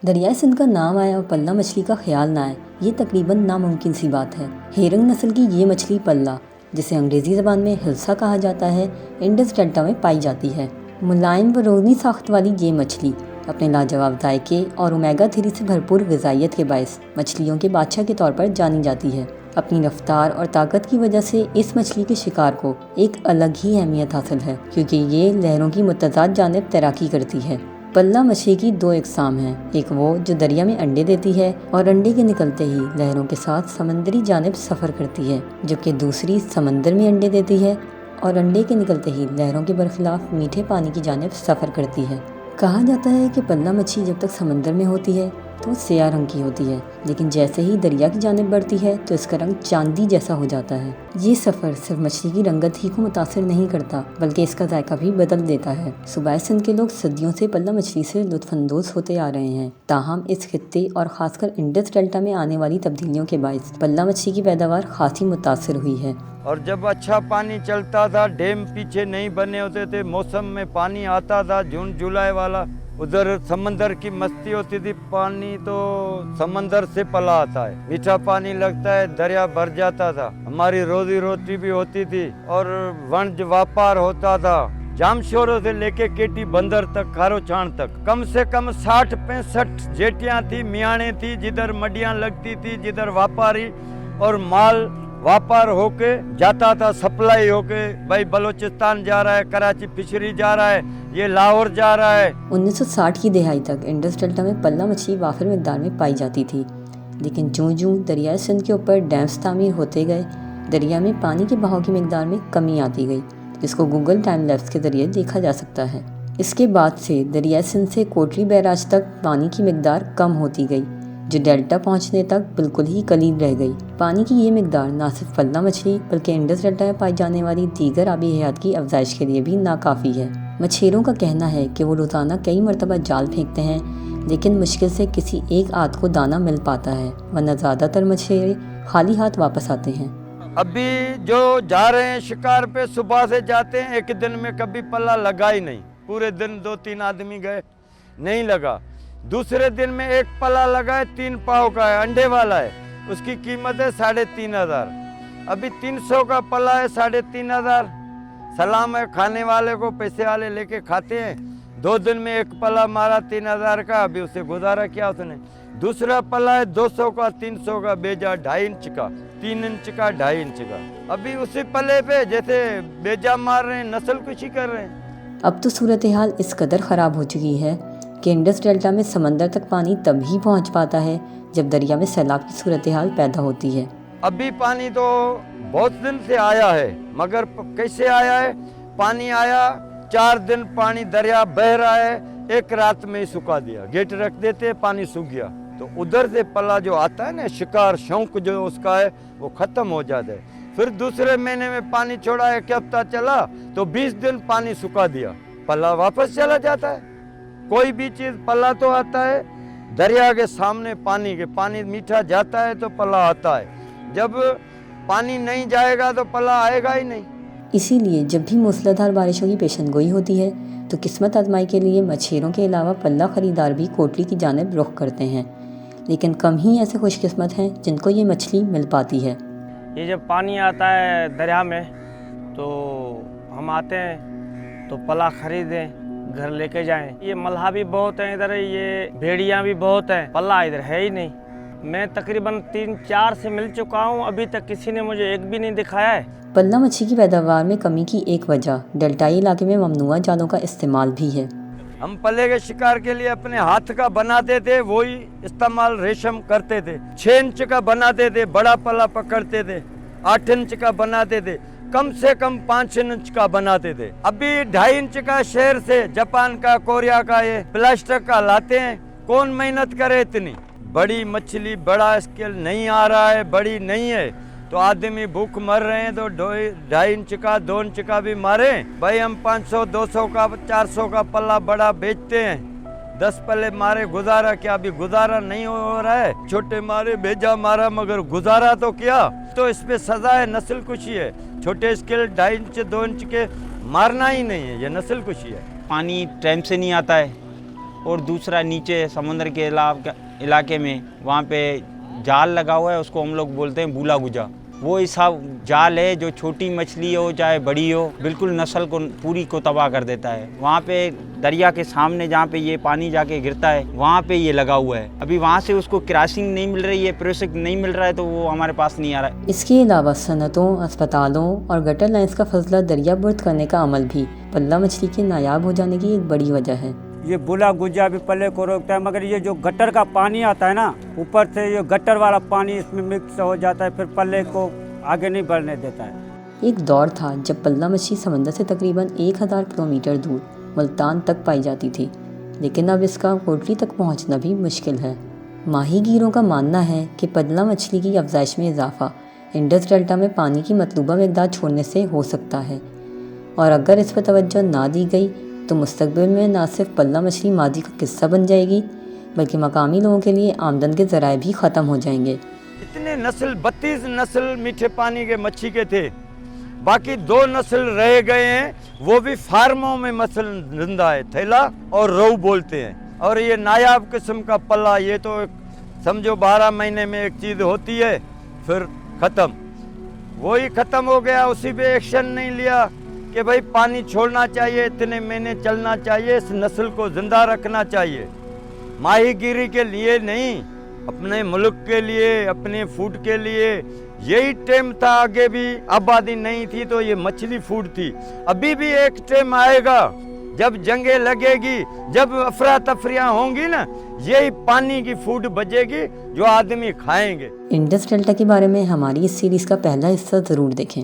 दरियाई सिंध का नाम आए और पल्ला मछली का ख्याल ना आए, ये तकरीबन नामुमकिन सी बात है। हेरंग नस्ल की ये मछली पल्ला, जिसे अंग्रेज़ी ज़बान में हिल्सा कहा जाता है, इंडस डेल्टा में पाई जाती है। मुलायम व रोनी साख्त वाली ये मछली अपने लाजवाब जायके और ओमेगा 3 से भरपूर ग़िज़ाइयत के बायस मछलियों के बादशाह के तौर पर जानी जाती है। अपनी रफ्तार और ताकत की वजह से इस मछली के शिकार को एक अलग ही अहमियत हासिल है, क्योंकि ये लहरों की मुतज़ाद जानिब तैराकी करती है। पल्ला मछली की दो इकसाम हैं, एक वो जो दरिया में अंडे देती है और अंडे के निकलते ही लहरों के साथ समंदरी जानिब सफ़र करती है, जबकि दूसरी समंदर में अंडे देती है और अंडे के निकलते ही लहरों के बरखिलाफ मीठे पानी की जानिब सफ़र करती है। कहा जाता है कि पल्ला मछली जब तक समंदर में होती है तो स्याह रंग की होती है, लेकिन जैसे ही दरिया की जानिब बढ़ती है तो इसका रंग चांदी जैसा हो जाता है। ये सफ़र सिर्फ मछली की रंगत ही को मुतासिर नहीं करता, बल्कि इसका जायका भी बदल देता है। सूबाए सिंध के लोग सदियों से पल्ला मछली से लुत्फ़अंदोज़ होते आ रहे हैं। ताहम इस खित्ते और ख़ासकर इंडस डेल्टा में आने वाली तब्दीलियों के बायस पल्ला मछली की पैदावार खासी मुतासिर हुई है। और जब अच्छा पानी चलता था, डैम पीछे नहीं बने होते थे, मौसम में पानी आता था जून जुलाई वाला, उधर समंदर की मस्ती होती थी। पानी तो समंदर से पला आता है, मीठा पानी लगता है, दरिया भर जाता था, हमारी रोजी रोटी भी होती थी और वाणिज्य व्यापार होता था। जामशोरों से लेके केटी बंदर तक, खारो छाण तक, कम से कम 60-65 जेटियां थी, मियाणे थी, जिधर मडियां लगती थी, जिधर व्यापारी और माल व्यापार होके जाता था, सप्लाई होके, भाई बलोचिस्तान जा रहा है, कराची फिशरी जा रहा है, ये लाहौर जा रहा है। 1960 की दहाई तक इंडस डेल्टा में पल्ला मछली वाफिर मिकदार में पाई जाती थी, लेकिन जूं-जूं दरियाई सिंध के ऊपर डैम्स तामीर होते गए, दरिया में पानी के बहाव की मिकदार में कमी आती गई, जिसको गूगल टाइम लैप्स के ज़रिए देखा जा सकता है। इसके बाद से दरियाई सिंध से कोटली बैराज तक पानी की मिकदार कम होती गई, जो डेल्टा पहुंचने तक बिल्कुल ही कलील रह गई। पानी की ये मिकदार न सिर्फ पल्ला मछली बल्कि इंडस डेल्टा में पाई जाने वाली दीगर आबी हयात की अफजाइश के लिए भी नाकाफ़ी है। मछेरों का कहना है कि वो रोज़ाना कई मरतबा जाल फेंकते हैं, लेकिन मुश्किल से किसी एक आद को दाना मिल पाता है, वरना ज़्यादातर मछेरे खाली हाथ वापस आते हैं। अभी जो जा रहे हैं शिकार पे, सुबह से जाते हैं, एक दिन में कभी पल्ला लगा ही नहीं। पूरे दिन 2-3 आदमी गए, नहीं लगा। दूसरे दिन में एक पल्ला लगा है, 3 पाव का है, अंडे वाला है, उसकी कीमत है 3,500। अभी 300 का पल्ला है, 3,500। सलाम है खाने वाले को, पैसे वाले लेके खाते हैं। 2 दिन में एक पल्ला मारा 3,000 का, अभी उसे गुजारा किया उसने। दूसरा पल्ला है 200 का, 300 का, बेजा 2.5 इंच का, 3 इंच का, 2.5 इंच का। अभी उसी पल्ले पे जैसे बेजा मार रहे हैं, नस्ल कुशी कर रहे हैं। अब तो सूरत हाल इस कदर ख़राब हो चुकी है कि इंडस डेल्टा में समंदर तक पानी तभी पहुंच पाता है जब दरिया में सैलाब की सूरत हाल पैदा होती है। अभी पानी तो बहुत दिन से आया है, मगर कैसे आया है? पानी आया, 4 दिन पानी दरिया बह रहा है, एक रात में ही सुखा दिया, गेट रख देते, पानी सूख गया। तो उधर से पल्ला जो आता है ना, शिकार शौक जो उसका है, वो खत्म हो जाता है। फिर दूसरे महीने में पानी छोड़ा, एक हफ्ता चला तो 20 दिन पानी सुखा दिया, पल्ला वापस चला जाता है। कोई भी चीज़ पल्ला तो आता है, दरिया के सामने पानी मीठा जाता है तो पल्ला आता है, जब पानी नहीं जाएगा तो पल्ला आएगा ही नहीं। इसीलिए जब भी मूसलाधार बारिशों की पेशनगोई होती है तो किस्मत आजमाई के लिए मछेरों के अलावा पल्ला ख़रीदार भी कोटली की जानिब रुख करते हैं, लेकिन कम ही ऐसे खुशकिस्मत हैं जिनको ये मछली मिल पाती है। ये जब पानी आता है दरिया में तो हम आते हैं तो पल्ला खरीदें, घर लेके जाएं। ये मल्हा भी बहुत हैं इधर, ये भेड़ियाँ भी बहुत हैं, पल्ला इधर है ही नहीं। मैं तकरीबन 3-4 से मिल चुका हूँ, अभी तक किसी ने मुझे एक भी नहीं दिखाया है। पल्ला मछली की पैदावार में कमी की एक वजह डेल्टाई इलाके में ममनुआ जालों का इस्तेमाल भी है। हम पल्ले के शिकार के लिए अपने हाथ का बनाते थे, वही इस्तेमाल रेशम करते थे। 6 इंच का बनाते थे, बड़ा पल्ला पकड़ते थे। 8 इंच का बनाते थे, कम से कम 5 इंच का बनाते थे। अभी 2.5 इंच का शहर से, जापान का, कोरिया का, ये प्लास्टिक का लाते हैं। कौन मेहनत करे इतनी? बड़ी मछली, बड़ा स्केल नहीं आ रहा है, बड़ी नहीं है, तो आदमी भूख मर रहे हैं। तो 2.5 इंच का, 2 इंच का भी मारे भाई, हम 500, 200 का, 400 का पल्ला बड़ा बेचते हैं। 10 पल्ले मारे, गुजारा क्या? अभी गुजारा नहीं हो रहा है। छोटे मारे, भेजा मारा, मगर गुजारा तो क्या? तो इस पे सजा है, नस्ल कुशी है। छोटे स्केल 2.5 इंच, 2 इंच के मारना ही नहीं है, ये नस्ल कुशी है। पानी टाइम से नहीं आता है और दूसरा नीचे समुद्र के इलाके में वहाँ पे जाल लगा हुआ है, उसको हम लोग बोलते हैं बूला गुजा। वो ऐसा जाल है जो छोटी मछली हो चाहे बड़ी हो, बिल्कुल नस्ल को पूरी को तबाह कर देता है। वहाँ पे दरिया के सामने जहाँ पे ये पानी जाके गिरता है वहाँ पे ये लगा हुआ है। अभी वहाँ से उसको क्रॉसिंग नहीं मिल रही है, प्रोसेस नहीं मिल रहा है, तो वो हमारे पास नहीं आ रहा है। इसके अलावा सनतों, अस्पतालों और गटर लाइन्स का फजला दरिया बुर्द करने का अमल भी पल्ला मछली के नायाब हो जाने की एक बड़ी वजह है। ये बुला गुजा भी पल्ले को रोकता है, मगर ये जो गटर का पानी आता है ना, ऊपर से ये गटर वाला पानी इसमें मिक्स हो जाता है, फिर पल्ले को आगे नहीं बढ़ने देता है। एक दौर था जब पल्ला मछली समंदर से तकरीबन 1000 किलोमीटर दूर मुल्तान तक पाई जाती थी, लेकिन अब इसका कोटरी तक पहुंचना भी मुश्किल है। माहीगीरों का मानना है कि पल्ला मछली की अफजाइश में इजाफा इंडस डेल्टा में पानी की मतलूबा मकदार छोड़ने से हो सकता है, और अगर इस पर तवज्जो ना दी गई तो मुस्तकबिल में ना सिर्फ पल्ला मछली माजी का किस्सा बन जाएगी, बल्कि मकामी लोगों के लिए आमदन के ज़राए भी ख़त्म हो जाएंगे। इतने नस्ल 32 नस्ल मीठे पानी के मच्छी के थे, बाकी 2 नस्ल रह गए हैं, वो भी फार्मों में मसल जिंदा है, थैला और रोहू बोलते हैं। और ये नायाब किस्म का पल्ला, ये तो समझो 12 महीने में एक चीज़ होती है, फिर ख़त्म। वही ख़त्म हो गया, उसी पे एक्शन नहीं लिया कि भाई पानी छोड़ना चाहिए, इतने महीने चलना चाहिए, इस नस्ल को ज़िंदा रखना चाहिए। माहीगीरी के लिए नहीं, अपने मुल्क के लिए, अपने फूड के लिए यही टाइम था। आगे भी आबादी नहीं थी तो ये मछली फूड थी। अभी भी एक टाइम आएगा जब जंगें लगेगी, जब अफरा तफरियाँ होंगी ना, यही पानी की फूड बचेगी जो आदमी खाएंगे। इंडस डेल्टा के बारे में हमारी इस सीरीज़ का पहला हिस्सा ज़रूर देखें।